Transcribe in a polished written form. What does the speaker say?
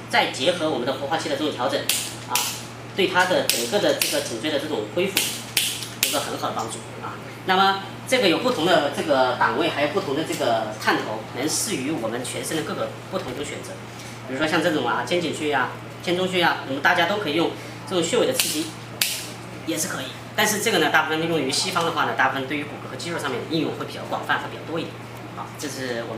再结合我们的活化器的这种调整，啊，对它的整个的这个颈椎的这种恢复有个很好的帮助啊。那么这个有不同的这个档位，还有不同的这个探头，能适于我们全身的各个不同的选择。比如说像这种啊肩颈穴啊、肩中穴啊，我们大家都可以用这种穴位的刺激，也是可以。但是这个呢，大部分用于西方的话呢，大部分对于骨骼和肌肉上面应用会比较广泛，会比较多一点。好，这是我们。